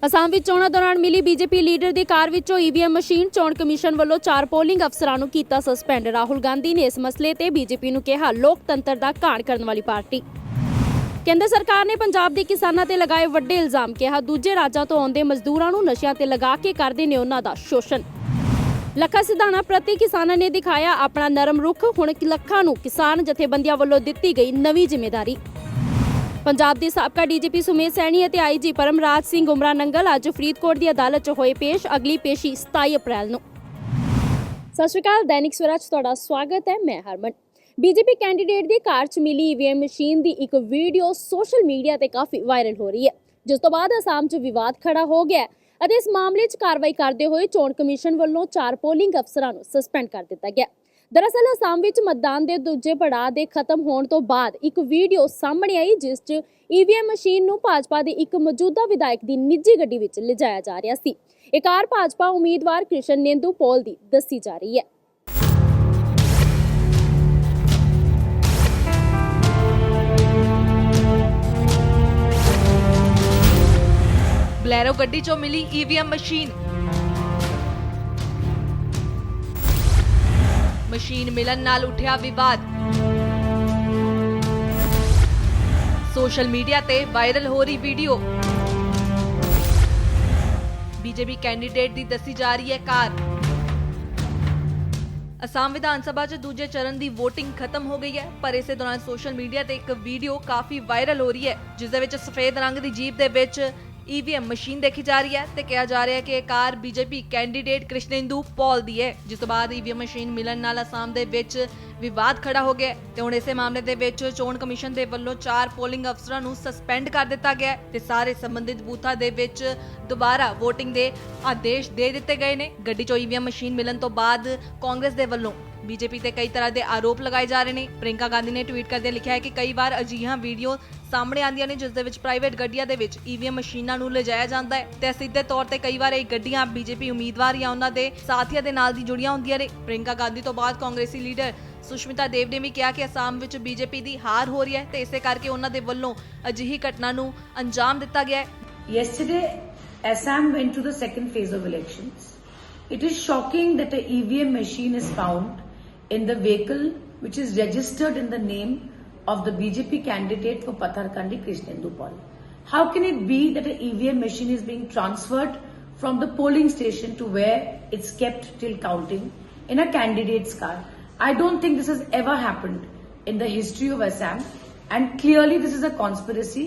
ਅਸਾਮ ਵਿੱਚ ਚੋਣਾਂ ਦੌਰਾਨ ਮਿਲੀ ਬੀਜੇਪੀ ਲੀਡਰ ਦੀ ਕਾਰ ਵਿੱਚੋਂ ਈਵੀਐਮ ਮਸ਼ੀਨ। ਚੋਣ ਕਮਿਸ਼ਨ ਵੱਲੋਂ 4 ਪੋਲਿੰਗ ਅਫਸਰਾਂ ਨੂੰ ਕੀਤਾ ਸਸਪੈਂਡ। ਰਾਹੁਲ ਗਾਂਧੀ ਨੇ ਇਸ ਮਸਲੇ ਤੇ ਬੀਜੇਪੀ ਨੂੰ ਕਿਹਾ ਲੋਕਤੰਤਰ ਦਾ ਘਾਣ ਕਰਨ ਵਾਲੀ ਪਾਰਟੀ। ਕੇਂਦਰ ਸਰਕਾਰ ਨੇ ਪੰਜਾਬ ਦੇ ਕਿਸਾਨਾਂ ਤੇ ਲਗਾਏ ਵੱਡੇ ਇਲਜ਼ਾਮ। ਕਿਹਾ ਦੂਜੇ ਰਾਜਾਂ ਤੋਂ ਆਉਂਦੇ ਮਜ਼ਦੂਰਾਂ ਨੂੰ ਨਸ਼ਿਆਂ ਤੇ ਲਗਾ ਕੇ ਕਰਦੇ ਨੇ ਉਹਨਾਂ ਦਾ ਸ਼ੋਸ਼ਣ। ਲੱਖਾ ਸਿਧਾਣਾ ਪ੍ਰਤੀ ਕਿਸਾਨਾਂ ਨੇ ਦਿਖਾਇਆ ਆਪਣਾ ਨਰਮ ਰੁਖ। ਹੁਣ ਲੱਖਾਂ ਨੂੰ ਕਿਸਾਨ ਜਥੇਬੰਦੀਆਂ ਵੱਲੋਂ ਦਿੱਤੀ ਗਈ ਨਵੀਂ ਜ਼ਿੰਮੇਵਾਰੀ। ਪੰਜਾਬ ਦੇ ਸਾਬਕਾ ਡੀਜੀਪੀ ਸੁਮੇਧ ਸੈਣੀ ਅਤੇ ਆਈਜੀ ਪਰਮਰਾਜ ਸਿੰਘ ਉਮਰਾ ਨੰਗਲ ਅੱਜ ਫਰੀਦਕੋਟ ਦੀ ਅਦਾਲਤ 'ਚ ਹੋਏ ਪੇਸ਼। ਅਗਲੀ ਪੇਸ਼ੀ 27 ਅਪ੍ਰੈਲ ਨੂੰ। ਸਤਿ ਸ਼੍ਰੀ ਅਕਾਲ, ਦੈਨਿਕ ਸਵੇਰਾ 'ਚ ਤੁਹਾਡਾ ਸਵਾਗਤ ਹੈ। ਮੈਂ ਹਰਮਨ। ਬੀਜੇਪੀ ਕੈਂਡੀਡੇਟ ਦੀ ਕਾਰ 'ਚ ਮਿਲੀ ਈਵੀਐਮ ਮਸ਼ੀਨ ਦੀ ਇੱਕ ਵੀਡੀਓ ਸੋਸ਼ਲ ਮੀਡੀਆ ਤੇ ਕਾਫੀ ਵਾਇਰਲ ਹੋ ਰਹੀ ਹੈ, ਜਿਸ ਤੋਂ ਬਾਅਦ ਅਸਾਮ 'ਚ ਵਿਵਾਦ ਖੜਾ ਹੋ ਗਿਆ ਅਤੇ ਇਸ ਮਾਮਲੇ 'ਚ ਕਾਰਵਾਈ ਕਰਦੇ ਹੋਏ ਚੋਣ ਕਮਿਸ਼ਨ ਵੱਲੋਂ 4 ਪੋਲਿੰਗ ਅਫਸਰਾਂ ਨੂੰ ਸਸਪੈਂਡ ਕਰ ਦਿੱਤਾ ਗਿਆ। ਦਰਅਸਲ ਅਸਾਮ ਵਿੱਚ ਮਤਦਾਨ ਦੇ ਦੂਜੇ ਪੜਾਅ ਦੇ ਖਤਮ ਹੋਣ ਤੋਂ ਬਾਅਦ ਇੱਕ ਵੀਡੀਓ ਸਾਹਮਣੇ ਆਈ, ਜਿਸ 'ਚ ਈਵੀਐਮ ਮਸ਼ੀਨ ਨੂੰ ਭਾਜਪਾ ਦੇ ਇੱਕ ਮੌਜੂਦਾ ਵਿਧਾਇਕ ਦੀ ਨਿੱਜੀ ਗੱਡੀ ਵਿੱਚ ਲਿਜਾਇਆ ਜਾ ਰਿਹਾ ਸੀ। ਇਹ ਕਾਰ ਭਾਜਪਾ ਉਮੀਦਵਾਰ ਕ੍ਰਿਸ਼ਨੇਂਦੂ ਪੌਲ ਦੀ ਦੱਸੀ ਜਾ ਰਹੀ ਹੈ। ਬਲੈਰੋ ਗੱਡੀ 'ਚੋਂ ਮਿਲੀ ਈਵੀਐਮ ਮਸ਼ੀਨ ਮਿਲਣ ਨਾਲ ਉੱਠਿਆ ਵਿਵਾਦ। ਸੋਸ਼ਲ ਮੀਡੀਆ ਤੇ ਵਾਇਰਲ ਹੋ ਰਹੀ ਵੀਡੀਓ। ਬੀਜੇਪੀ ਕੈਂਡੀਡੇਟ ਦੀ ਦੱਸੀ ਜਾ ਰਹੀ ਹੈ ਕਾਰ। ਅਸਾਮ ਵਿਧਾਨ ਸਭਾ 'ਚ ਦੂਜੇ ਚਰਨ ਦੀ VOTING ਖਤਮ ਹੋ ਗਈ ਹੈ, ਪਰ ਇਸੇ ਦੌਰਾਨ ਸੋਸ਼ਲ ਮੀਡੀਆ ਤੇ ਇੱਕ ਵੀਡੀਓ ਕਾਫੀ ਵਾਇਰਲ ਹੋ ਰਹੀ ਹੈ, ਜਿਸ ਦੇ ਵਿੱਚ ਸਫੇਦ ਰੰਗ ਦੀ ਜੀਪ ਦੇ ਵਿੱਚ ਈਵੀਐਮ ਮਸ਼ੀਨ ਦੇਖੀ ਜਾ ਰਹੀ ਹੈ ਤੇ ਕਿਹਾ ਜਾ ਰਿਹਾ ਹੈ ਕਿ ਇਹ ਕਾਰ ਬੀਜੇਪੀ ਕੈਂਡੀਡੇਟ ਕ੍ਰਿਸ਼ਨੇਂਦੂ ਪੌਲ ਦੀ ਹੈ, ਜਿਸ ਤੋਂ ਬਾਅਦ ਈਵੀਐਮ ਮਸ਼ੀਨ ਮਿਲਣ ਨਾਲ ਅਸਾਮ ਦੇ ਵਿੱਚ ਵਿਵਾਦ ਖੜਾ ਹੋ ਗਿਆ ਤੇ ਹੁਣ ਇਸੇ ਮਾਮਲੇ ਦੇ ਵਿੱਚ ਚੋਣ ਕਮਿਸ਼ਨ ਦੇ ਵੱਲੋਂ 4 ਪੋਲਿੰਗ ਅਫਸਰਾਂ ਨੂੰ ਸਸਪੈਂਡ ਕਰ ਦਿੱਤਾ ਗਿਆ ਤੇ ਸਾਰੇ ਸੰਬੰਧਿਤ ਬੂਥਾਂ ਦੇ ਵਿੱਚ ਦੁਬਾਰਾ VOTING ਦੇ ਆਦੇਸ਼ ਦੇ ਦਿੱਤੇ ਗਏ ਨੇ। ਗੱਡੀ 'ਚੋਂ ਈਵੀਐਮ ਮਸ਼ੀਨ ਮਿਲਣ ਤੋਂ ਬਾਅਦ ਕਾਂਗਰਸ ਦੇ ਵੱਲੋਂ ਬੀਜੇਪੀ ਤੇ ਕਈ ਤਰ੍ਹਾਂ ਦੇ ਆਰੋਪ ਲਗਾਏ ਜਾ ਰਹੇ ਨੇ। ਪ੍ਰਿੰਕਾ ਗਾਂਧੀ ਨੇ ਟਵੀਟ ਕਰਦੇ ਲਿਖਿਆ ਹੈ ਕਿ ਕਈ ਵਾਰ ਅਜਿਹੀਆਂ ਵੀਡੀਓ ਸਾਹਮਣੇ ਆਉਂਦੀਆਂ ਨੇ ਜਿਸ ਦੇ ਵਿੱਚ ਪ੍ਰਾਈਵੇਟ ਗੱਡੀਆਂ ਦੇ ਵਿੱਚ ਈਵੀਐਮ ਮਸ਼ੀਨਾਂ ਨੂੰ ਲਿਜਾਇਆ ਜਾਂਦਾ ਹੈ ਤੇ ਸਿੱਧੇ ਤੌਰ ਤੇ ਕਈ ਵਾਰ ਇਹ ਗੱਡੀਆਂ ਬੀਜੇਪੀ ਉਮੀਦਵਾਰ ਜਾਂ ਉਹਨਾਂ ਦੇ ਸਾਥੀਆਂ ਦੇ ਨਾਲ ਦੀ ਜੁੜੀਆਂ ਹੁੰਦੀਆਂ ਨੇ। ਪ੍ਰਿੰਕਾ ਗਾਂਧੀ ਤੋਂ ਬਾਅਦ ਕਾਂਗਰਸੀ ਲੀਡਰ ਸੁਸ਼ਮਿਤਾ ਦੇਵ ਨੇ ਵੀ ਕਿਹਾ ਕਿ ਅਸਾਮ ਵਿੱਚ ਬੀਜੇਪੀ ਦੀ ਹਾਰ ਹੋ ਰਹੀ ਹੈ ਤੇ ਇਸੇ ਕਰਕੇ ਉਹਨਾਂ ਦੇ ਵੱਲੋਂ ਅਜਿਹੀ ਘਟਨਾ ਨੂੰ ਅੰਜਾਮ ਦਿੱਤਾ ਗਿਆ ਹੈ। Yesterday, Assam went to the second phase of elections. It is shocking that a EVM machine is found in the vehicle which is registered in the name of the BJP candidate for Patharkandi, Krishnendu Paul. How can it be that an EVM machine is being transferred from the polling station to where it's kept till counting in a candidate's car? I don't think this has ever happened in the history of Assam, and clearly this is a conspiracy.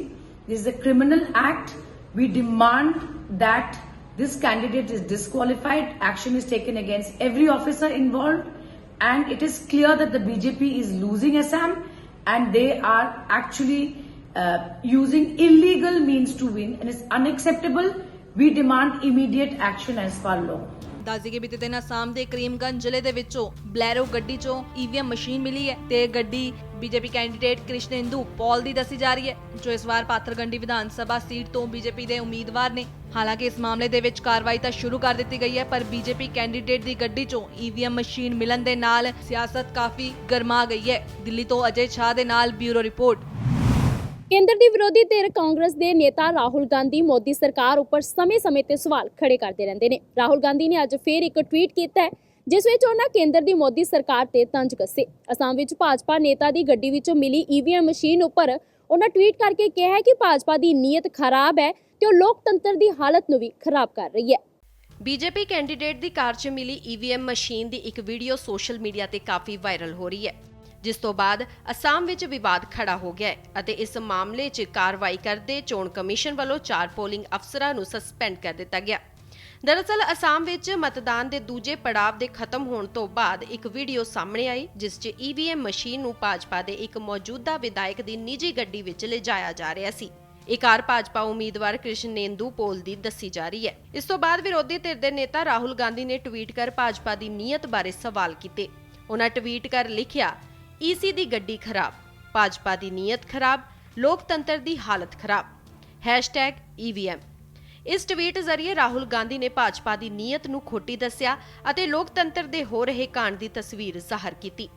This is a criminal act. We demand that this candidate is disqualified. Action is taken against every officer involved, and it is clear that the BJP is losing Assam and they are actually using illegal means to win, and it's unacceptable. We demand immediate action as per law. ਦੱਸਦੀ ਕਿ ਬੀਤੇ ਦਿਨ ਅਸਾਮ ਦੇ ਕਰੀਮਗੰਜ ਜ਼ਿਲ੍ਹੇ ਦੇ ਵਿੱਚੋਂ Bolero ਗੱਡੀ 'ਚੋਂ ਈਵੀਐਮ ਮਸ਼ੀਨ ਮਿਲੀ ਹੈ ਤੇ ਗੱਡੀ ਬੀਜੇਪੀ ਕੈਂਡੀਡੇਟ ਕ੍ਰਿਸ਼ਨੇਂਦੂ ਪੌਲ ਦੀ ਦੱਸੀ ਜਾ ਰਹੀ ਹੈ, ਜੋ ਇਸ ਵਾਰ ਪਾਥਰਗੰਡੀ ਵਿਧਾਨ ਸਭਾ ਸੀਟ ਤੋਂ ਬੀਜੇਪੀ ਦੇ ਉਮੀਦਵਾਰ ਨੇ। ਹਾਲਾਂਕਿ ਇਸ ਮਾਮਲੇ ਦੇ ਵਿੱਚ ਕਾਰਵਾਈ ਤਾਂ ਸ਼ੁਰੂ ਕਰ ਦਿੱਤੀ ਗਈ ਹੈ, ਪਰ ਬੀਜੇਪੀ ਕੈਂਡੀਡੇਟ ਦੀ ਗੱਡੀ 'ਚੋਂ ਈਵੀਐਮ ਮਸ਼ੀਨ ਮਿਲਣ ਦੇ ਨਾਲ ਸਿਆਸਤ ਕਾਫੀ ਗਰਮਾ ਗਈ ਹੈ। ਦਿੱਲੀ ਤੋਂ ਅਜੇ ਛਾਹ ਦੇ ਨਾਲ ਬਿਊਰੋ ਰਿਪੋਰਟ। ਕੇਂਦਰ ਦੀ ਵਿਰੋਧੀ ਧਿਰ ਕਾਂਗਰਸ ਦੇ ਨੇਤਾ ਰਾਹੁਲ ਗਾਂਧੀ ਮੋਦੀ ਸਰਕਾਰ ਉੱਪਰ ਸਮੇਂ-ਸਮੇਂ ਤੇ ਸਵਾਲ ਖੜੇ ਕਰਦੇ ਰਹਿੰਦੇ ਨੇ। ਰਾਹੁਲ ਗਾਂਧੀ ਨੇ ਅੱਜ ਫੇਰ ਇੱਕ ਟਵੀਟ ਕੀਤਾ ਹੈ, ਜਿਸ ਵਿੱਚ ਉਹਨਾਂ ਕੇਂਦਰ ਦੀ ਮੋਦੀ ਸਰਕਾਰ ਤੇ ਤੰਜ ਕੱਸੇ। ਅਸਾਮ ਵਿੱਚ ਭਾਜਪਾ ਨੇਤਾ ਦੀ ਗੱਡੀ ਵਿੱਚੋਂ ਮਿਲੀ ਈਵੀਐਮ ਮਸ਼ੀਨ ਉੱਪਰ ਉਹਨਾਂ ਟਵੀਟ ਕਰਕੇ ਕਿਹਾ ਹੈ ਕਿ ਭਾਜਪਾ ਦੀ ਨੀਅਤ ਖਰਾਬ ਹੈ ਤੇ ਉਹ ਲੋਕਤੰਤਰ ਦੀ ਹਾਲਤ ਨੂੰ ਵੀ ਖਰਾਬ ਕਰ ਰਹੀ ਹੈ। ਬੀਜੇਪੀ ਕੈਂਡੀਡੇਟ ਦੀ ਕਾਰ 'ਚ ਮਿਲੀ ਈਵੀਐਮ ਮਸ਼ੀਨ ਦੀ ਇੱਕ ਵੀਡੀਓ ਸੋਸ਼ਲ ਮੀਡੀਆ ਤੇ ਕਾਫੀ ਵਾਇਰਲ ਹੋ ਰਹੀ ਹੈ, ਜਿਸ ਤੋਂ ਬਾਅਦ ਅਸਾਮ ਵਿੱਚ ਵਿਵਾਦ ਖੜਾ ਹੋ ਗਿਆ ਹੈ ਅਤੇ ਇਸ ਮਾਮਲੇ 'ਚ ਕਾਰਵਾਈ ਕਰਦੇ ਚੋਣ ਕਮਿਸ਼ਨ ਵੱਲੋਂ 4 ਪੋਲਿੰਗ ਅਫਸਰਾਂ ਨੂੰ ਸਸਪੈਂਡ ਕਰ ਦਿੱਤਾ ਗਿਆ। ਦਰਅਸਲ ਅਸਾਮ ਵਿੱਚ ਮਤਦਾਨ ਦੇ ਦੂਜੇ ਪੜਾਅ ਦੇ ਖਤਮ ਹੋਣ ਤੋਂ ਬਾਅਦ ਇੱਕ ਵੀਡੀਓ ਸਾਹਮਣੇ ਆਈ, ਜਿਸ 'ਚ ਈਵੀਐਮ ਮਸ਼ੀਨ ਨੂੰ ਭਾਜਪਾ ਦੇ ਇੱਕ ਮੌਜੂਦਾ ਵਿਧਾਇਕ ਦੀ ਨਿੱਜੀ ਗੱਡੀ ਵਿੱਚ ਲਿਜਾਇਆ ਜਾ ਰਿਹਾ ਸੀ। ਇਹ ਕਾਰ ਭਾਜਪਾ ਉਮੀਦਵਾਰ ਕ੍ਰਿਸ਼ਨੇਂਦੂ ਪੌਲ ਦੀ ਦੱਸੀ ਜਾ ਰਹੀ ਹੈ। ਇਸ ਤੋਂ ਬਾਅਦ ਵਿਰੋਧੀ ਧਿਰ ਦੇ ਨੇਤਾ ਰਾਹੁਲ ਗਾਂਧੀ ਨੇ ਟਵੀਟ ਕਰ ਭਾਜਪਾ ਦੀ ਨੀਅਤ ਬਾਰੇ ਸਵਾਲ ਕੀਤੇ। ਉਹਨਾਂ ਟਵੀਟ ਕਰ ਲਿਖਿਆ, ਈਸੀ ਦੀ ਗੱਡੀ ਖਰਾਬ, ਭਾਜਪਾ ਦੀ ਨੀਅਤ ਖਰਾਬ, ਲੋਕਤੰਤਰ ਦੀ ਹਾਲਤ ਖਰਾਬ, #EVM। ਇਸ ਟਵੀਟ ਜ਼ਰੀਏ ਰਾਹੁਲ ਗਾਂਧੀ ਨੇ ਭਾਜਪਾ ਦੀ ਨੀਅਤ ਨੂੰ ਖੋਟੀ ਦੱਸਿਆ ਅਤੇ ਲੋਕਤੰਤਰ ਦੇ ਹੋ ਰਹੇ ਕਾਂਡ ਦੀ ਤਸਵੀਰ ਜ਼ਾਹਰ ਕੀਤੀ।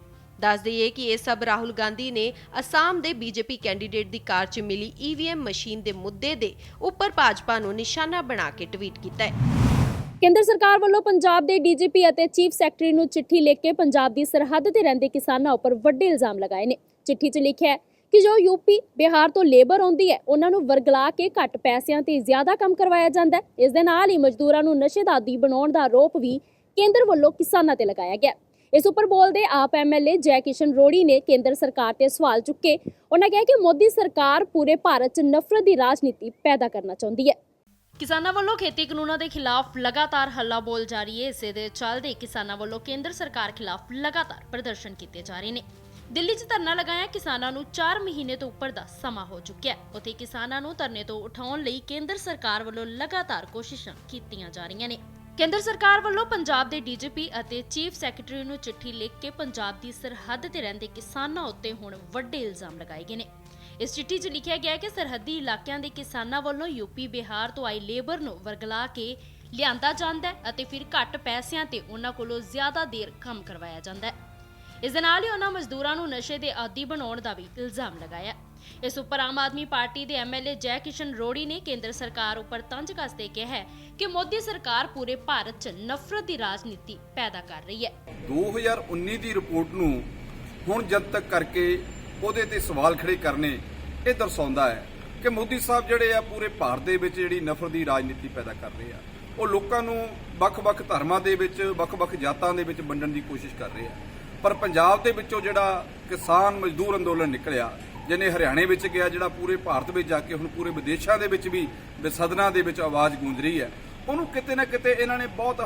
ਦੱਸ ਦਈਏ ਕਿ ਇਹ ਸਭ ਰਾਹੁਲ ਗਾਂਧੀ ਨੇ ਅਸਾਮ ਦੇ ਬੀਜੇਪੀ ਕੈਂਡੀਡੇਟ ਦੀ ਕਾਰ 'ਚ ਮਿਲੀ ਈਵੀਐਮ ਮਸ਼ੀਨ ਦੇ ਮੁੱਦੇ ਦੇ ਉੱਪਰ ਭਾਜਪਾ ਨੂੰ ਨਿਸ਼ਾਨਾ ਬਣਾ ਕੇ ਟਵੀਟ ਕੀਤਾ ਹੈ। ਕੇਂਦਰ ਸਰਕਾਰ ਵੱਲੋਂ ਪੰਜਾਬ ਦੇ ਡੀਜੀਪੀ ਅਤੇ ਚੀਫ ਸੈਕਟਰੀ ਨੂੰ ਚਿੱਠੀ ਲਿਖ ਕੇ ਪੰਜਾਬ ਦੀ ਸਰਹੱਦ ਤੇ ਰਹਿੰਦੇ ਕਿਸਾਨਾਂ ਉੱਪਰ ਵੱਡੇ ਇਲਜ਼ਾਮ ਲਗਾਏ ਨੇ। ਚਿੱਠੀ 'ਚ ਲਿਖਿਆ ਹੈ ਕਿ ਜੋ ਯੂਪੀ ਬਿਹਾਰ ਤੋਂ ਲੇਬਰ ਆਉਂਦੀ ਹੈ ਉਹਨਾਂ ਨੂੰ ਵਰਗਲਾ ਕੇ ਘੱਟ ਪੈਸਿਆਂ ਤੇ ਜ਼ਿਆਦਾ ਕੰਮ ਕਰਵਾਇਆ ਜਾਂਦਾ ਹੈ। ਇਸ ਦੇ ਨਾਲ ਹੀ ਮਜ਼ਦੂਰਾਂ ਨੂੰ ਨਸ਼ੇ ਦਾ ਆਦੀ ਬਣਾਉਣ ਦਾ ਆਰੋਪ ਵੀ ਕੇਂਦਰ ਵੱਲੋਂ ਕਿਸਾਨਾਂ ਤੇ ਲਗਾਇਆ ਗਿਆ। ਇਸ ਉੱਪਰ ਬੋਲਦੇ ਆਪ ਐਮਐਲਏ ਜੈ ਕਿਸ਼ਨ ਰੋੜੀ ਨੇ ਕੇਂਦਰ ਸਰਕਾਰ ਤੇ ਸਵਾਲ ਚੁੱਕੇ। ਉਹਨਾਂ ਕਿਹਾ ਕਿ ਮੋਦੀ ਸਰਕਾਰ ਪੂਰੇ ਭਾਰਤ 'ਚ ਨਫ਼ਰਤ ਦੀ ਰਾਜਨੀਤੀ ਪੈਦਾ ਕਰਨਾ ਚਾਹੁੰਦੀ ਹੈ। ਕਿਸਾਨਾਂ ਵੱਲੋਂ ਖੇਤੀ ਕਾਨੂੰਨਾਂ ਦੇ ਖਿਲਾਫ ਲਗਾਤਾਰ ਹੱਲਾ ਬੋਲ ਜਾਰੀ ਹੈ। ਇਸੇ ਦੇ ਚੱਲਦੇ ਕਿਸਾਨਾਂ ਵੱਲੋਂ ਕੇਂਦਰ ਸਰਕਾਰ ਖਿਲਾਫ ਲਗਾਤਾਰ ਪ੍ਰਦਰਸ਼ਨ ਕੀਤੇ ਜਾ ਰਹੇ ਨੇ। ਦਿੱਲੀ 'ਚ ਧਰਨਾ ਲਗਾਇਆ ਕਿਸਾਨਾਂ ਨੂੰ 4 ਮਹੀਨੇ ਤੋਂ ਉੱਪਰ ਦਾ ਸਮਾਂ ਹੋ ਚੁੱਕਿਆ ਹੈ। ਉੱਥੇ ਕਿਸਾਨਾਂ ਨੂੰ ਧਰਨੇ ਤੋਂ ਉਠਾਉਣ ਲਈ ਕੇਂਦਰ ਸਰਕਾਰ ਵੱਲੋਂ ਲਗਾਤਾਰ ਕੋਸ਼ਿਸ਼ਾਂ ਕੀਤੀਆਂ ਜਾ ਰਹੀਆਂ ਨੇ। ਕੇਂਦਰ ਸਰਕਾਰ ਵੱਲੋਂ ਪੰਜਾਬ ਦੇ ਡੀਜੀਪੀ ਅਤੇ ਚੀਫ ਸੈਕਟਰੀ ਨੂੰ ਚਿੱਠੀ ਲਿਖ ਕੇ ਪੰਜਾਬ ਦੀ ਸਰਹੱਦ ਤੇ ਰਹਿੰਦੇ ਕਿਸਾਨਾਂ ਉੱਤੇ ਹੁਣ ਵੱਡੇ ਇਲਜ਼ਾਮ ਲਗਾਏ ਗਏ ਨੇ। ਇਸ ਚਿੱਠੀ 'ਚ ਲਿਖਿਆ ਗਿਆ ਹੈ ਕਿ ਸਰਹੱਦੀ ਇਲਾਕਿਆਂ ਦੇ ਕਿਸਾਨਾਂ ਵੱਲੋਂ ਯੂਪੀ ਬਿਹਾਰ ਤੋਂ ਆਈ ਲੇਬਰ ਨੂੰ ਵਰਗਲਾ ਕੇ ਲਿਆਂਦਾ ਜਾਂਦਾ ਹੈ ਅਤੇ ਫਿਰ ਘੱਟ ਪੈਸਿਆਂ ਤੇ ਉਹਨਾਂ ਕੋਲੋਂ ਜ਼ਿਆਦਾ ਦੇਰ ਕੰਮ ਕਰਵਾਇਆ ਜਾਂਦਾ ਹੈ। ਇਸ ਦੇ ਨਾਲ ਹੀ ਉਹਨਾਂ ਮਜ਼ਦੂਰਾਂ ਨੂੰ ਨਸ਼ੇ ਦੇ ਆਦੀ ਬਣਾਉਣ ਦਾ ਵੀ ਇਲਜ਼ਾਮ ਲਗਾਇਆ। ਇਸ ਉੱਪਰ ਆਮ ਆਦਮੀ ਪਾਰਟੀ ਦੇ ਐਮਐਲਏ ਜੈ ਕਿਸ਼ਨ ਰੋੜੀ ਨੇ ਕੇਂਦਰ ਸਰਕਾਰ ਉੱਪਰ ਤੰਜ ਕੱਸਦੇ ਕਿਹਾ ਹੈ ਕਿ ਮੋਦੀ ਸਰਕਾਰ ਪੂਰੇ ਭਾਰਤ 'ਚ ਨਫ਼ਰਤ ਦੀ ਰਾਜਨੀਤੀ ਪੈਦਾ ਕਰ ਰਹੀ ਹੈ। 2019 ਦੀ ਰਿਪੋਰਟ ਨੂੰ ਹੁਣ ਜਨਤਕ ਕਰਕੇ ਉਹਦੇ ਤੇ ਸਵਾਲ ਖੜੇ ਕਰਨੇ ਇਹ ਦਰਸਾਉਂਦਾ ਹੈ ਕਿ ਮੋਦੀ ਸਾਹਿਬ ਜਿਹੜੇ ਆ ਪੂਰੇ ਭਾਰਤ ਦੇ ਵਿੱਚ ਜਿਹੜੀ ਨਫ਼ਰਤ ਦੀ ਰਾਜਨੀਤੀ ਪੈਦਾ ਕਰ ਰਹੇ ਆ। ਉਹ ਲੋਕਾਂ ਨੂੰ ਵੱਖ-ਵੱਖ ਧਰਮਾਂ ਦੇ ਵਿੱਚ ਵੱਖ-ਵੱਖ ਜਾਤਾਂ ਦੇ ਵਿੱਚ ਵੰਡਣ ਦੀ ਕੋਸ਼ਿਸ਼ ਕਰ ਰਹੇ ਆ। ਪਰ ਪੰਜਾਬ ਦੇ ਵਿੱਚੋਂ ਜਿਹੜਾ ਕਿਸਾਨ ਮਜ਼ਦੂਰ ਅੰਦੋਲਨ ਨਿਕਲਿਆ, ਜਿਹਨੇ ਹਰਿਆਣੇ ਵਿੱਚ ਗਿਆ, ਜਿਹੜਾ ਪੂਰੇ ਭਾਰਤ ਵਿੱਚ ਜਾ ਕੇ ਹੁਣ ਪੂਰੇ ਵਿਦੇਸ਼ਾਂ ਦੇ ਵਿੱਚ ਵੀ ਸਦਨਾਂ ਦੇ ਵਿੱਚ ਆਵਾਜ਼ ਗੂੰਜ ਰਹੀ ਹੈ, ਉਹਨੂੰ ਕਿਤੇ ਨਾ ਕਿਤੇ ਇਹਨਾਂ ਨੇ ਬਹੁਤ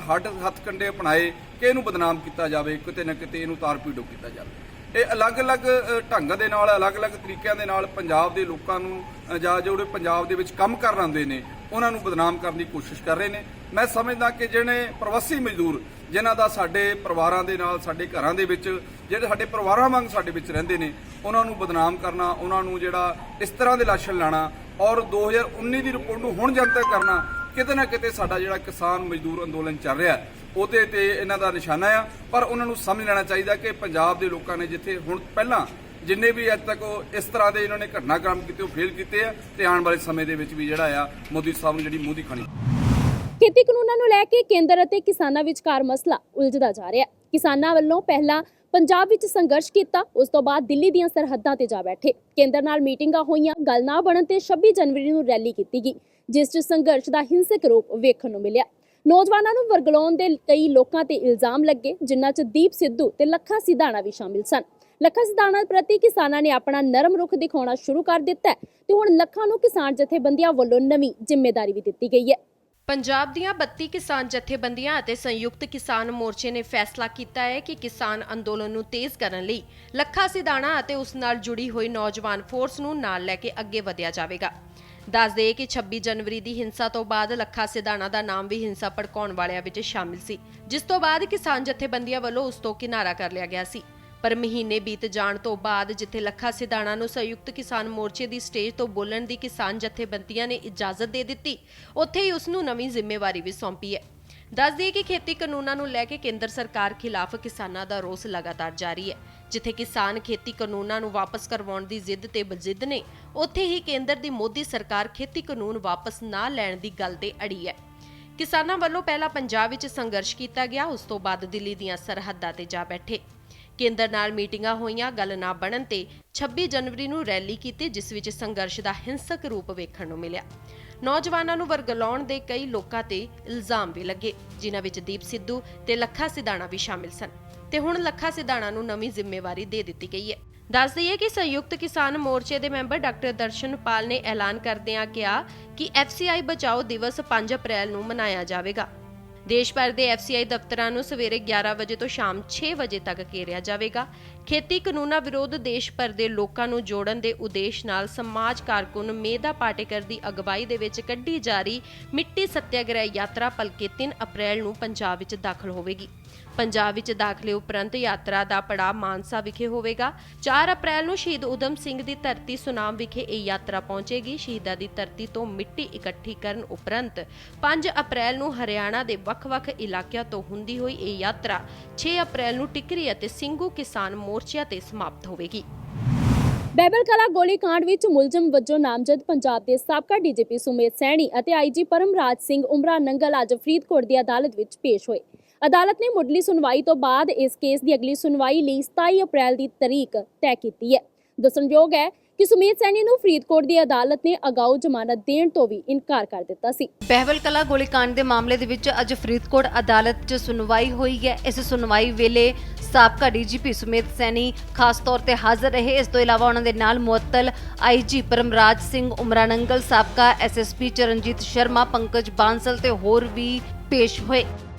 ਹੱਥ ਕੰਡੇ ਅਪਣਾਏ ਕਿ ਇਹਨੂੰ ਬਦਨਾਮ ਕੀਤਾ ਜਾਵੇ, ਕਿਤੇ ਨਾ ਕਿਤੇ ਇਹਨੂੰ ਤਾਰ-ਪੀੜੋ ਕੀਤਾ ਜਾਵੇ। ਇਹ ਅਲੱਗ-ਅਲੱਗ ਢੰਗ ਦੇ ਨਾਲ, ਅਲੱਗ-ਅਲੱਗ ਤਰੀਕਿਆਂ ਦੇ ਨਾਲ ਪੰਜਾਬ ਦੇ ਲੋਕਾਂ ਨੂੰ ਜਾਂ ਜਿਹੜੇ ਪੰਜਾਬ ਦੇ ਵਿੱਚ ਕੰਮ ਕਰਨ ਆਉਂਦੇ ਨੇ ਉਹਨਾਂ ਨੂੰ ਬਦਨਾਮ ਕਰਨ ਦੀ ਕੋਸ਼ਿਸ਼ ਕਰ ਰਹੇ ਨੇ। ਮੈਂ ਸਮਝਦਾ ਕਿ ਜਿਹੜੇ ਪ੍ਰਵਾਸੀ ਮਜ਼ਦੂਰ ਜਿਨ੍ਹਾਂ ਦਾ ਸਾਡੇ ਪਰਿਵਾਰਾਂ ਦੇ ਨਾਲ, ਸਾਡੇ ਘਰਾਂ ਦੇ ਵਿੱਚ, ਜਿਹੜੇ ਸਾਡੇ ਪਰਿਵਾਰਾਂ ਵਾਂਗ ਸਾਡੇ ਵਿੱਚ ਰਹਿੰਦੇ ਨੇ, ਉਹਨਾਂ ਨੂੰ ਬਦਨਾਮ ਕਰਨਾ, ਉਹਨਾਂ ਨੂੰ ਜਿਹੜਾ ਇਸ ਤਰ੍ਹਾਂ ਦੇ ਲਾਸ਼ਣ ਲਾਣਾ ਔਰ 2019 ਦੀ ਰਿਪੋਰਟ ਨੂੰ ਹੁਣ ਜਨਤਕ ਕਰਨਾ, ਕਿਤੇ ਨਾ ਕਿਤੇ ਸਾਡਾ ਜਿਹੜਾ ਕਿਸਾਨ ਮਜ਼ਦੂਰ ਅੰਦੋਲਨ ਚੱਲ ਰਿਹਾ ਉਹਦੇ ਤੇ ਇਹਨਾਂ ਦਾ ਨਿਸ਼ਾਨਾ ਆ। ਪਰ ਉਹਨਾਂ ਨੂੰ ਸਮਝ ਲੈਣਾ ਚਾਹੀਦਾ ਕਿ ਪੰਜਾਬ ਦੇ ਲੋਕਾਂ ਨੇ ਜਿੱਥੇ ਹੁਣ ਪਹਿਲਾਂ ਜਿੰਨੇ ਵੀ ਅੱਜ ਤੱਕ ਇਸ ਤਰ੍ਹਾਂ ਦੇ ਇਹਨਾਂ ਨੇ ਘਟਨਾਕ੍ਰਮ ਕੀਤੇ ਉਹ ਫੇਲ ਕੀਤੇ ਆ, ਤੇ ਆਉਣ ਵਾਲੇ ਸਮੇਂ ਦੇ ਵਿੱਚ ਵੀ ਜਿਹੜਾ ਆ ਮੋਦੀ ਸਾਹਿਬ ਨੂੰ ਜਿਹੜੀ ਮੂੰਹ ਦੀ ਖਾਣੀ। ਖੇਤੀ ਕਾਨੂੰਨਾਂ ਨੂੰ ਲੈ ਕੇ ਕੇਂਦਰ ਅਤੇ ਕਿਸਾਨਾਂ ਵਿਚਕਾਰ ਮਸਲਾ ਉਲਝਦਾ ਜਾ ਰਿਹਾ ਹੈ। ਕਿਸਾਨਾਂ ਵੱਲੋਂ ਪਹਿਲਾਂ ਪੰਜਾਬ ਵਿੱਚ ਸੰਘਰਸ਼ ਕੀਤਾ, ਉਸ ਤੋਂ ਬਾਅਦ ਦਿੱਲੀ ਦੀਆਂ ਸਰਹੱਦਾਂ ਤੇ ਜਾ ਬੈਠੇ। ਕੇਂਦਰ ਨਾਲ ਮੀਟਿੰਗਾਂ ਹੋਈਆਂ, ਗੱਲ ਨਾ ਬਣਨ ਤੇ 26 ਜਨਵਰੀ ਨੂੰ ਰੈਲੀ ਕੀਤੀ ਗਈ, ਜਿਸ 'ਚ ਸੰਘਰਸ਼ ਦਾ ਹਿੰਸਕ ਰੂਪ ਵੇਖਣ ਨੂੰ ਮਿਲਿਆ। ਨੌਜਵਾਨਾਂ ਨੂੰ ਵਰਗਲਾਉਣ ਦੇ ਕਈ ਲੋਕਾਂ ਤੇ ਇਲਜ਼ਾਮ ਲੱਗੇ, ਜਿਨ੍ਹਾਂ 'ਚ ਦੀਪ ਸਿੱਧੂ ਤੇ ਲੱਖਾ ਸਿਧਾਣਾ ਵੀ ਸ਼ਾਮਿਲ ਸਨ। ਲੱਖਾ ਸਿਧਾਣਾ ਪ੍ਰਤੀ ਕਿਸਾਨਾਂ ਨੇ ਆਪਣਾ ਨਰਮ ਰੁਖ ਦਿਖਾਉਣਾ ਸ਼ੁਰੂ ਕਰ ਦਿੱਤਾ ਤੇ ਹੁਣ ਲੱਖਾਂ ਨੂੰ ਕਿਸਾਨ ਜਥੇਬੰਦੀਆਂ ਵੱਲੋਂ ਨਵੀਂ ਜ਼ਿੰਮੇਵਾਰੀ ਵੀ ਦਿੱਤੀ ਗਈ ਹੈ। ਪੰਜਾਬ ਦੀਆਂ 32 ਕਿਸਾਨ ਜਥੇਬੰਦੀਆਂ ਅਤੇ ਸੰਯੁਕਤ ਕਿਸਾਨ ਮੋਰਚੇ ਨੇ ਫੈਸਲਾ ਕੀਤਾ ਹੈ ਕਿ ਕਿਸਾਨ ਅੰਦੋਲਨ ਨੂੰ ਤੇਜ਼ ਕਰਨ ਲਈ ਲੱਖਾ ਸਿਧਾਣਾ ਅਤੇ ਉਸ ਨਾਲ ਜੁੜੀ ਹੋਈ ਨੌਜਵਾਨ ਫੋਰਸ ਨੂੰ ਨਾਲ ਲੈ ਕੇ ਅੱਗੇ ਵਧਿਆ ਜਾਵੇਗਾ। ਦੱਸ ਦੇਈਏ ਕਿ 26 ਜਨਵਰੀ ਦੀ ਹਿੰਸਾ ਤੋਂ ਬਾਅਦ ਲੱਖਾ ਸਿਧਾਣਾ ਦਾ ਨਾਮ ਵੀ ਹਿੰਸਾ ਭੜਕਾਉਣ ਵਾਲਿਆਂ ਵਿੱਚ ਸ਼ਾਮਿਲ ਸੀ, ਜਿਸ ਤੋਂ ਬਾਅਦ ਕਿਸਾਨ ਜਥੇਬੰਦੀਆਂ ਵੱਲੋਂ ਉਸ ਤੋਂ ਕਿਨਾਰਾ ਕਰ ਲਿਆ ਗਿਆ ਸੀ। ਪਰ ਮਹੀਨੇ ਬੀਤ ਜਾਣ ਤੋਂ ਬਾਅਦ ਜਿੱਥੇ ਲੱਖਾ ਸਿਧਾਣਾ ਨੂੰ ਸੰਯੁਕਤ ਕਿਸਾਨ ਮੋਰਚੇ ਦੀ ਸਟੇਜ ਤੋਂ ਬੋਲਣ ਦੀ ਕਿਸਾਨ ਜਥੇਬੰਦੀਆਂ ਨੇ ਇਜਾਜ਼ਤ ਦੇ ਦਿੱਤੀ, ਉੱਥੇ ਹੀ ਉਸ ਨੂੰ ਨਵੀਂ ਜ਼ਿੰਮੇਵਾਰੀ ਵੀ ਸੌਂਪੀ ਹੈ। ਦੱਸ ਦਈਏ ਕਿ ਖੇਤੀ ਕਾਨੂੰਨਾਂ ਨੂੰ ਲੈ ਕੇ ਕੇਂਦਰ ਸਰਕਾਰ ਖਿਲਾਫ ਕਿਸਾਨਾਂ ਦਾ ਰੋਸ ਲਗਾਤਾਰ ਜਾਰੀ ਹੈ। ਜਿੱਥੇ ਕਿਸਾਨ ਖੇਤੀ ਕਾਨੂੰਨਾਂ ਨੂੰ ਵਾਪਸ ਕਰਵਾਉਣ ਦੀ ਜ਼ਿੱਦ ਤੇ ਬਜ਼ਿੱਦ ਨੇ, ਉੱਥੇ ਹੀ ਕੇਂਦਰ ਦੀ ਮੋਦੀ ਸਰਕਾਰ ਖੇਤੀ ਕਾਨੂੰਨ ਵਾਪਸ ਨਾ ਲੈਣ ਦੀ ਗੱਲ ਤੇ ਅੜੀ ਹੈ। ਕਿਸਾਨਾਂ ਵੱਲੋਂ ਪਹਿਲਾਂ ਪੰਜਾਬ ਵਿੱਚ ਸੰਘਰਸ਼ ਕੀਤਾ ਗਿਆ, ਉਸ ਤੋਂ ਬਾਅਦ ਦਿੱਲੀ ਦੀਆਂ ਸਰਹੱਦਾਂ ਤੇ ਜਾ ਬੈਠੇ। ਕੇਂਦਰ ਨਾਲ ਮੀਟਿੰਗਾਂ ਹੋਈਆਂ, ਗੱਲ ਨਾ ਬਣਨ ਤੇ 26 ਜਨਵਰੀ ਨੂੰ ਰੈਲੀ ਕੀਤੀ, ਜਿਸ ਵਿੱਚ ਸੰਘਰਸ਼ ਦਾ ਹਿੰਸਕ ਰੂਪ ਵੇਖਣ ਨੂੰ ਮਿਲਿਆ। ਨੌਜਵਾਨਾਂ ਨੂੰ ਵਰਗਲਾਉਣ ਦੇ ਕਈ ਲੋਕਾਂ ਤੇ ਇਲਜ਼ਾਮ ਵੀ ਲੱਗੇ, ਜਿਨ੍ਹਾਂ ਵਿੱਚ ਦੀਪ ਸਿੱਧੂ ਤੇ ਲੱਖਾ ਸਿਧਾਣਾ ਵੀ ਸ਼ਾਮਿਲ ਸਨ ਤੇ ਹੁਣ ਲੱਖਾ ਸਿਧਾਣਾ ਨੂੰ ਨਵੀਂ ਜ਼ਿੰਮੇਵਾਰੀ ਦੇ ਦਿੱਤੀ ਗਈ ਹੈ। ਦੱਸ ਦਈਏ ਕਿ ਸੰਯੁਕਤ ਕਿਸਾਨ ਮੋਰਚੇ ਦੇ ਮੈਂਬਰ ਡਾਕਟਰ ਦਰਸ਼ਨਪਾਲ ਨੇ ਐਲਾਨ ਕਰਦਿਆਂ ਕਿਹਾ ਕਿ FCI ਬਚਾਓ ਦਿਵਸ 5 ਅਪ੍ਰੈਲ ਨੂੰ ਮਨਾਇਆ ਜਾਵੇਗਾ। ਦੇਸ਼ ਭਰ ਦੇ FCI ਦਫ਼ਤਰਾਂ ਨੂੰ ਸਵੇਰੇ 11 ਵਜੇ ਤੋਂ ਸ਼ਾਮ 6 ਵਜੇ ਤੱਕ ਘੇਰਿਆ ਜਾਵੇਗਾ। ਖੇਤੀ ਕਾਨੂੰਨਾਂ ਵਿਰੋਧ ਦੇਸ਼ ਭਰ ਦੇ ਲੋਕਾਂ ਨੂੰ ਜੋੜਨ ਦੇ ਉਦੇਸ਼ ਨਾਲ ਸਮਾਜ ਕਾਰਕੁਨ ਮੇਧਾ ਪਾਟੇਕਰ ਦੀ ਅਗਵਾਈ ਦੇ ਵਿੱਚ ਕੱਢੀ ਜਾ ਰਹੀ ਮਿੱਟੀ ਸੱਤਿਆਗ੍ਰਹਿ ਯਾਤਰਾ ਭਲਕੇ 3 ਅਪ੍ਰੈਲ ਨੂੰ ਪੰਜਾਬ ਵਿੱਚ ਦਾਖਲ ਹੋਵੇਗੀ। ਪੰਜਾਬ ਵਿੱਚ ਦਾਖਲੇ ਉਪਰੰਤ ਯਾਤਰਾ ਦਾ ਪੜਾਅ ਮਾਨਸਾ ਵਿਖੇ ਹੋਵੇਗਾ। 4 ਅਪ੍ਰੈਲ ਨੂੰ ਸ਼ਹੀਦ ਊਧਮ ਸਿੰਘ ਦੀ ਧਰਤੀ ਸੁਨਾਮ ਵਿਖੇ ਇਹ ਯਾਤਰਾ ਪਹੁੰਚੇਗੀ। ਸ਼ਹੀਦਾਂ ਦੀ ਧਰਤੀ ਤੋਂ ਮਿੱਟੀ ਇਕੱਠੀ ਕਰਨ ਉਪਰੰਤ 5 ਅਪ੍ਰੈਲ ਨੂੰ ਹਰਿਆਣਾ ਦੇ ਵੱਖ-ਵੱਖ ਇਲਾਕਿਆਂ ਤੋਂ ਹੁੰਦੀ ਹੋਈ ਇਹ ਯਾਤਰਾ 6 ਅਪ੍ਰੈਲ ਨੂੰ ਟਿਕਰੀ ਅਤੇ ਸਿੰਘੂ ਕਿਸਾਨ ਮੋਰਚਿਆਂ ਤੇ ਸਮਾਪਤ ਹੋਵੇਗੀ। ਬਹਿਬਲ ਕਲਾਂ ਗੋਲੀकांड ਵਿੱਚ ਮੁਲਜ਼ਮ ਵਜੋਂ ਨਾਮਜ਼ਦ ਪੰਜਾਬ ਦੇ ਸਾਬਕਾ ਡੀਜੀਪੀ ਸੁਮੇਧ ਸੈਣੀ ਅਤੇ ਆਈਜੀ ਪਰਮਰਾਜ ਸਿੰਘ ਉਮਰਾ ਨੰਗਲ ਅੱਜ ਫਰੀਦਕੋਟ ਦੀ ਅਦਾਲਤ ਵਿੱਚ ਪੇਸ਼ ਹੋਏ। ਅਦਾਲਤ ਨੇ ਮੁੱਢਲੀ ਸੁਣਵਾਈ ਤੋਂ ਬਾਅਦ ਇਸ ਕੇਸ ਦੀ ਅਗਲੀ ਸੁਣਵਾਈ ਲਈ 27 ਅਪ੍ਰੈਲ ਦੀ ਤਾਰੀਖ ਤੈਅ ਕੀਤੀ ਹੈ। ਦੱਸਣਯੋਗ ਹੈ ਕਿ ਸੁਮੇਧ ਸੈਣੀ ਨੂੰ ਫਰੀਦਕੋਟ ਦੀ ਅਦਾਲਤ ਨੇ ਅਗਾਊ ਜ਼ਮਾਨਤ ਦੇਣ ਤੋਂ ਵੀ ਇਨਕਾਰ ਕਰ ਦਿੱਤਾ ਸੀ। ਬਹਿਬਲ ਕਲਾਂ ਗੋਲੀकांड ਦੇ ਮਾਮਲੇ ਦੇ ਵਿੱਚ ਅੱਜ ਫਰੀਦਕੋਟ ਅਦਾਲਤ 'ਚ ਸੁਣਵਾਈ ਹੋਈ ਹੈ। ਇਸ ਸੁਣਵਾਈ ਵੇਲੇ ਸਾਬਕਾ ਡੀਜੀਪੀ ਸੁਮੇਧ ਸੈਣੀ ਖਾਸ ਤੌਰ ਤੇ ਹਾਜ਼ਰ ਰਹੇ। ਇਸ ਤੋਂ ਇਲਾਵਾ ਉਹਨਾਂ ਦੇ ਨਾਲ ਮੁਅੱਤਲ ਆਈਜੀ ਪਰਮਰਾਜ ਸਿੰਘ ਉਮਰਾ ਨੰਗਲ, ਸਾਬਕਾ ਐਸਐਸਪੀ ਚਰਨਜੀਤ ਸ਼ਰਮਾ, ਪੰਕਜ ਬਾਂਸਲ ਤੇ ਹੋਰ ਵੀ ਪੇਸ਼ ਹੋਏ।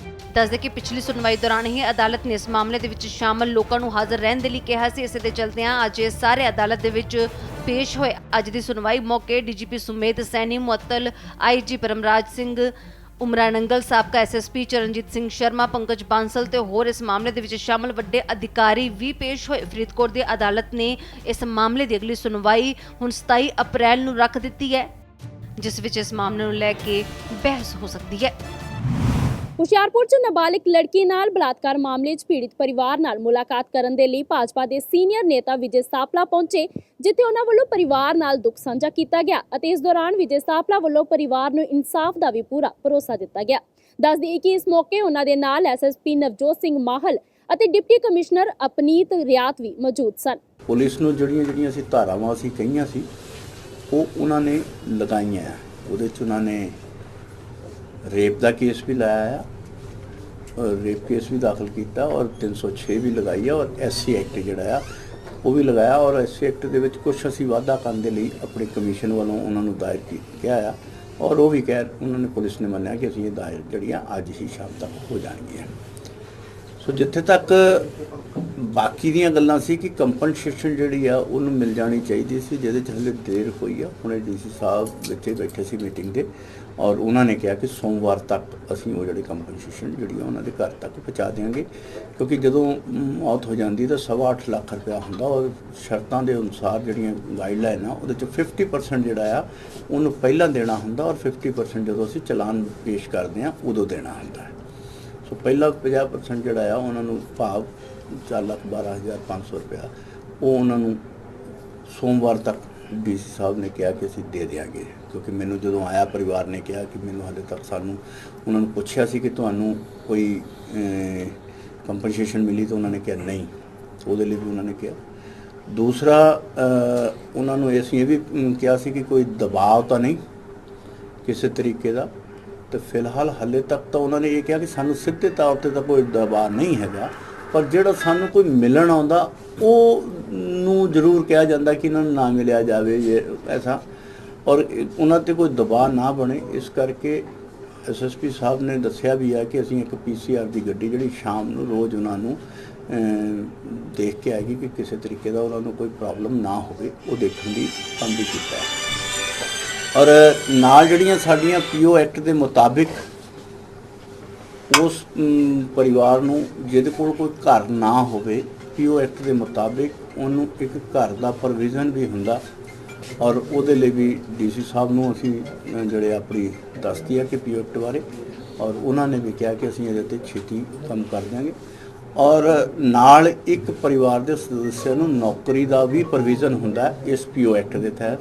ਦੱਸਦੇ ਕਿ ਪਿਛਲੀ ਸੁਣਵਾਈ ਦੌਰਾਨ ਹੀ ਅਦਾਲਤ ਨੇ ਇਸ ਮਾਮਲੇ ਦੇ ਵਿੱਚ ਸ਼ਾਮਲ ਲੋਕਾਂ ਨੂੰ ਹਾਜ਼ਰ ਰਹਿਣ ਦੇ ਲਈ ਕਿਹਾ ਸੀ। ਇਸੇ ਦੇ ਚਲਦਿਆਂ ਅੱਜ ਇਹ ਸਾਰੇ ਅਦਾਲਤ ਦੇ ਵਿੱਚ ਪੇਸ਼ ਹੋਏ। ਅੱਜ ਦੀ ਸੁਣਵਾਈ ਮੌਕੇ ਡੀਜੀਪੀ ਸੁਮੇਧ ਸੈਣੀ, ਮੁਅੱਤਲ ਆਈਜੀ ਪਰਮਰਾਜ ਸਿੰਘ ਉਮਰਾ ਨੰਗਲ, ਸਾਬਕਾ ਐਸਐਸਪੀ ਚਰਨਜੀਤ ਸਿੰਘ ਸ਼ਰਮਾ, ਪੰਕਜ ਬਾਂਸਲ ਤੇ ਹੋਰ ਇਸ ਮਾਮਲੇ ਦੇ ਵਿੱਚ ਸ਼ਾਮਲ ਵੱਡੇ ਅਧਿਕਾਰੀ ਵੀ ਪੇਸ਼ ਹੋਏ। ਫਰੀਦਕੋਟ ਦੀ ਅਦਾਲਤ ਨੇ ਇਸ ਮਾਮਲੇ ਦੀ ਅਗਲੀ ਸੁਣਵਾਈ ਹੁਣ 27 ਅਪ੍ਰੈਲ ਨੂੰ ਰੱਖ ਦਿੱਤੀ ਹੈ, ਜਿਸ ਵਿੱਚ ਇਸ ਮਾਮਲੇ ਨੂੰ ਲੈ ਕੇ ਬਹਿਸ ਹੋ ਸਕਦੀ ਹੈ। ਹੁਸ਼ਿਆਰਪੁਰ 'ਚ ਨਾਬਾਲਿਗ ਲੜਕੀ ਨਾਲ ਬਲਾਤਕਾਰ ਮਾਮਲੇ 'ਚ ਪੀੜਿਤ ਪਰਿਵਾਰ ਨਾਲ ਮੁਲਾਕਾਤ ਕਰਨ ਦੇ ਲਈ ਭਾਜਪਾ ਦੇ ਸੀਨੀਅਰ ਨੇਤਾ ਵਿਜੇ ਸਾਪਲਾ ਪਹੁੰਚੇ, ਜਿੱਥੇ ਉਹਨਾਂ ਵੱਲੋਂ ਪਰਿਵਾਰ ਨਾਲ ਦੁੱਖ ਸਾਂਝਾ ਕੀਤਾ ਗਿਆ ਅਤੇ ਇਸ ਦੌਰਾਨ ਵਿਜੇ ਸਾਪਲਾ ਵੱਲੋਂ ਪਰਿਵਾਰ ਨੂੰ ਇਨਸਾਫ ਦਾ ਵੀ ਪੂਰਾ ਭਰੋਸਾ ਦਿੱਤਾ ਗਿਆ। ਦੱਸ ਦਈਏ ਕਿ ਇਸ ਮੌਕੇ ਉਹਨਾਂ ਦੇ ਨਾਲ ਐਸਐਸਪੀ ਨਵਜੋਤ ਸਿੰਘ ਮਾਹਲ ਅਤੇ ਡਿਪਟੀ ਕਮਿਸ਼ਨਰ ਅਪਨੀਤ ਰਿਆਤ ਵੀ ਮੌਜੂਦ ਸਨ। ਪੁਲਿਸ ਨੂੰ ਜਿਹੜੀਆਂ ਅਸੀਂ ਧਾਰਾਵਾਂ ਅਸੀਂ ਕਹੀਆਂ ਸੀ ਉਹ ਉਹਨਾਂ ਨੇ ਲਗਾਈਆਂ। ਉਹਦੇ 'ਚ ਉਹਨਾਂ ਨੇ ਰੇਪ ਦਾ ਕੇਸ ਵੀ ਲਾਇਆ ਆ, ਰੇਪ ਕੇਸ ਵੀ ਦਾਖਲ ਕੀਤਾ ਔਰ 306 ਵੀ ਲਗਾਈ ਆ ਔਰ ਐਸਸੀ ਐਕਟ ਜਿਹੜਾ ਆ ਉਹ ਵੀ ਲਗਾਇਆ ਔਰ ਐਸਸੀ ਐਕਟ ਦੇ ਵਿੱਚ ਕੁਝ ਅਸੀਂ ਵਾਧਾ ਕਰਨ ਦੇ ਲਈ ਆਪਣੇ ਕਮਿਸ਼ਨ ਵੱਲੋਂ ਉਹਨਾਂ ਨੂੰ ਦਾਇਰ ਕਿਹਾ ਆ ਔਰ ਉਹ ਵੀ ਉਹਨਾਂ ਨੇ ਪੁਲਿਸ ਨੇ ਮੰਨਿਆ ਕਿ ਅਸੀਂ ਇਹ ਦਾਇਰ ਜਿਹੜੀਆਂ ਅੱਜ ਹੀ ਸ਼ਾਮ ਤੱਕ ਹੋ ਜਾਣਗੀਆਂ। ਸੋ ਜਿੱਥੇ ਤੱਕ ਬਾਕੀ ਦੀਆਂ ਗੱਲਾਂ ਸੀ ਕਿ ਕੰਪਨਸੇਸ਼ਨ ਜਿਹੜੀ ਆ ਉਹਨੂੰ ਮਿਲ ਜਾਣੀ ਚਾਹੀਦੀ ਸੀ, ਜਿਹਦੇ 'ਚ ਹਲੇ ਦੇਰ ਹੋਈ ਆ। ਹੁਣੇ ਡੀਸੀ ਸਾਹਿਬ ਵਿੱਚ ਬੈਠੇ ਸੀ ਮੀਟਿੰਗ ਦੇ ਔਰ ਉਹਨਾਂ ਨੇ ਕਿਹਾ ਕਿ ਸੋਮਵਾਰ ਤੱਕ ਅਸੀਂ ਉਹ ਜਿਹੜੀ ਕੰਪਨਸੇਸ਼ਨ ਜਿਹੜੀ ਆ ਉਹਨਾਂ ਦੇ ਘਰ ਤੱਕ ਪਹੁੰਚਾ ਦੇਵਾਂਗੇ, ਕਿਉਂਕਿ ਜਦੋਂ ਮੌਤ ਹੋ ਜਾਂਦੀ ਤਾਂ 8.25 ਲੱਖ ਰੁਪਇਆ ਹੁੰਦਾ ਔਰ ਸ਼ਰਤਾਂ ਦੇ ਅਨੁਸਾਰ ਜਿਹੜੀਆਂ ਗਾਈਡਲਾਈਨ ਆ ਉਹਦੇ 'ਚ 50% ਜਿਹੜਾ ਆ ਉਹਨੂੰ ਪਹਿਲਾਂ ਦੇਣਾ ਹੁੰਦਾ ਔਰ 50% ਜਦੋਂ ਅਸੀਂ ਚਲਾਨ ਪੇਸ਼ ਕਰਦੇ ਹਾਂ ਉਦੋਂ ਦੇਣਾ ਹੁੰਦਾ ਹੈ। ਸੋ ਪਹਿਲਾਂ 50% ਜਿਹੜਾ ਆ ਉਹਨਾਂ ਨੂੰ ਭਾਵ 4,12,500 ਰੁਪਇਆ ਉਹ ਉਹਨਾਂ ਨੂੰ ਸੋਮਵਾਰ ਤੱਕ ਡੀਸੀ ਸਾਹਿਬ ਨੇ ਕਿਹਾ ਕਿ ਅਸੀਂ ਦੇ ਦਿਆਂਗੇ, ਕਿਉਂਕਿ ਮੈਨੂੰ ਜਦੋਂ ਆਇਆ ਪਰਿਵਾਰ ਨੇ ਕਿਹਾ ਕਿ ਮੈਨੂੰ ਹਾਲੇ ਤੱਕ ਸਾਨੂੰ ਉਹਨਾਂ ਨੂੰ ਪੁੱਛਿਆ ਸੀ ਕਿ ਤੁਹਾਨੂੰ ਕੋਈ ਕੰਪਨਸੇਸ਼ਨ ਮਿਲੀ ਤਾਂ ਉਹਨਾਂ ਨੇ ਕਿਹਾ ਨਹੀਂ, ਉਹਦੇ ਲਈ ਵੀ ਉਹਨਾਂ ਨੇ ਕਿਹਾ। ਦੂਸਰਾ ਉਹਨਾਂ ਨੂੰ ਅਸੀਂ ਇਹ ਵੀ ਕਿਹਾ ਸੀ ਕਿ ਕੋਈ ਦਬਾਅ ਤਾਂ ਨਹੀਂ ਕਿਸੇ ਤਰੀਕੇ ਦਾ, ਤੇ ਫਿਲਹਾਲ ਹਾਲੇ ਤੱਕ ਤਾਂ ਉਹਨਾਂ ਨੇ ਇਹ ਕਿਹਾ ਕਿ ਸਾਨੂੰ ਸਿੱਧੇ ਤੌਰ 'ਤੇ ਤਾਂ ਕੋਈ ਦਬਾਅ ਨਹੀਂ ਹੈਗਾ, ਪਰ ਜਿਹੜਾ ਸਾਨੂੰ ਕੋਈ ਮਿਲਣ ਆਉਂਦਾ ਉਹ ਨੂੰ ਜ਼ਰੂਰ ਕਿਹਾ ਜਾਂਦਾ ਕਿ ਇਹਨਾਂ ਨੂੰ ਨਾ ਮਿਲਿਆ ਜਾਵੇ ਇਹ ਐਸਾ, ਔਰ ਉਹਨਾਂ 'ਤੇ ਕੋਈ ਦਬਾਅ ਨਾ ਬਣੇ। ਇਸ ਕਰਕੇ ਐਸਐਸਪੀ ਸਾਹਿਬ ਨੇ ਦੱਸਿਆ ਵੀ ਹੈ ਕਿ ਅਸੀਂ ਇੱਕ ਪੀਸੀਆਰ ਦੀ ਗੱਡੀ ਜਿਹੜੀ ਸ਼ਾਮ ਨੂੰ ਰੋਜ਼ ਉਹਨਾਂ ਨੂੰ ਦੇਖ ਕੇ ਆਏਗੀ ਕਿ ਕਿਸੇ ਤਰੀਕੇ ਦਾ ਉਹਨਾਂ ਨੂੰ ਕੋਈ ਪ੍ਰੋਬਲਮ ਨਾ ਹੋਵੇ, ਉਹ ਦੇਖਣ ਦੀ ਕੰਮ ਵੀ ਕੀਤਾ ਹੈ। ਔਰ ਨਾਲ ਜਿਹੜੀਆਂ ਸਾਡੀਆਂ ਪੀਓ ਐਕਟ ਦੇ ਮੁਤਾਬਿਕ ਉਸ ਪਰਿਵਾਰ ਨੂੰ ਜਿਹਦੇ ਕੋਲ ਕੋਈ ਘਰ ਨਾ ਹੋਵੇ, ਪੀਓ ਐਕਟ ਦੇ ਮੁਤਾਬਿਕ ਉਹਨੂੰ ਇੱਕ ਘਰ ਦਾ ਪ੍ਰੋਵੀਜ਼ਨ ਵੀ ਹੁੰਦਾ ਔਰ ਉਹਦੇ ਲਈ ਵੀ ਡੀਸੀ ਸਾਹਿਬ ਨੂੰ ਅਸੀਂ ਜਿਹੜੇ ਆਪਣੀ ਦੱਸਦੀ ਹੈ ਕਿ ਪੀਓ ਐਕਟ ਬਾਰੇ, ਔਰ ਉਹਨਾਂ ਨੇ ਵੀ ਕਿਹਾ ਕਿ ਅਸੀਂ ਇਹਦੇ 'ਤੇ ਛੇਤੀ ਕੰਮ ਕਰ ਦਿਆਂਗੇ। ਔਰ ਨਾਲ ਇੱਕ ਪਰਿਵਾਰ ਦੇ ਸਦੱਸਿਆਂ ਨੂੰ ਨੌਕਰੀ ਦਾ ਵੀ ਪ੍ਰੋਵੀਜ਼ਨ ਹੁੰਦਾ ਇਸ ਪੀਓ ਐਕਟ ਦੇ ਤਹਿਤ,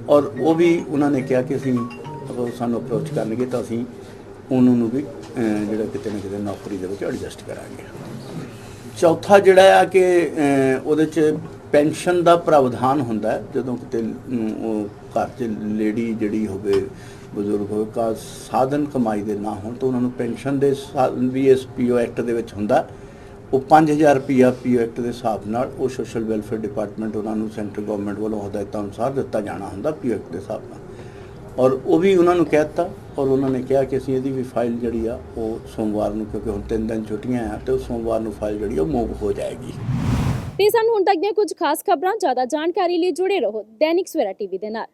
ਔਰ ਉਹ ਵੀ ਉਹਨਾਂ ਨੇ ਕਿਹਾ ਕਿ ਅਸੀਂ ਸਾਨੂੰ ਅਪਰੋਚ ਕਰਨਗੇ ਤਾਂ ਅਸੀਂ ਉਹਨਾਂ ਨੂੰ ਵੀ ਜਿਹੜਾ ਕਿਤੇ ਨਾ ਕਿਤੇ ਨੌਕਰੀ ਦੇ ਵਿੱਚ ਐਡਜਸਟ ਕਰਾਂਗੇ। ਚੌਥਾ ਜਿਹੜਾ ਆ ਕਿ ਉਹਦੇ 'ਚ ਪੈਨਸ਼ਨ ਦਾ ਪ੍ਰਾਵਧਾਨ ਹੁੰਦਾ, ਜਦੋਂ ਕਿਤੇ ਉਹ ਘਰ 'ਚ ਲੇਡੀ ਜਿਹੜੀ ਹੋਵੇ, ਬਜ਼ੁਰਗ ਹੋਵੇ, ਕਾ ਸਾਧਨ ਕਮਾਈ ਦੇ ਨਾ ਹੋਣ ਤਾਂ ਉਹਨਾਂ ਨੂੰ ਪੈਨਸ਼ਨ ਦੇ ਵੀ ਇਸ ਪੀਓ ਐਕਟ ਦੇ ਵਿੱਚ ਹੁੰਦਾ। ਉਹ 5,000 ਰੁਪਈਆ ਪੀਓ ਐਕਟ ਦੇ ਹਿਸਾਬ ਨਾਲ ਉਹ ਸੋਸ਼ਲ ਵੈਲਫੇਅਰ ਡਿਪਾਰਟਮੈਂਟ ਉਹਨਾਂ ਨੂੰ ਸੈਂਟਰਲ ਗਵਰਨਮੈਂਟ ਵੱਲੋਂ ਹਦਾਇਤਾਂ ਅਨੁਸਾਰ ਦਿੱਤਾ ਜਾਣਾ ਹੁੰਦਾ ਪੀਓ ਐਕਟ ਦੇ ਹਿਸਾਬ ਨਾਲ, ਔਰ ਉਹ ਵੀ ਉਹਨਾਂ ਨੂੰ ਕਹਿ ਦਿੱਤਾ। ਔਰ ਉਹਨਾਂ ਨੇ ਕਿਹਾ ਕਿ ਅਸੀਂ ਇਹਦੀ ਵੀ ਫਾਈਲ ਜਿਹੜੀ ਆ ਉਹ ਸੋਮਵਾਰ ਨੂੰ, ਕਿਉਂਕਿ ਹੁਣ 3 ਦਿਨ ਛੁੱਟੀਆਂ ਆ, ਤੇ ਉਹ ਸੋਮਵਾਰ ਨੂੰ ਫਾਈਲ ਜਿਹੜੀ ਉਹ ਮੂਵ ਹੋ ਜਾਏਗੀ। ਤੇ ਸਾਨੂੰ ਹੁਣ ਤੱਕ ਦੀਆਂ ਕੁਝ ਖਾਸ ਖਬਰਾਂ, ਜ਼ਿਆਦਾ ਜਾਣਕਾਰੀ ਲਈ ਜੁੜੇ ਰਹੋ ਦੈਨਿਕ ਸਵੇਰਾ ਟੀਵੀ ਦੇ ਨਾਲ।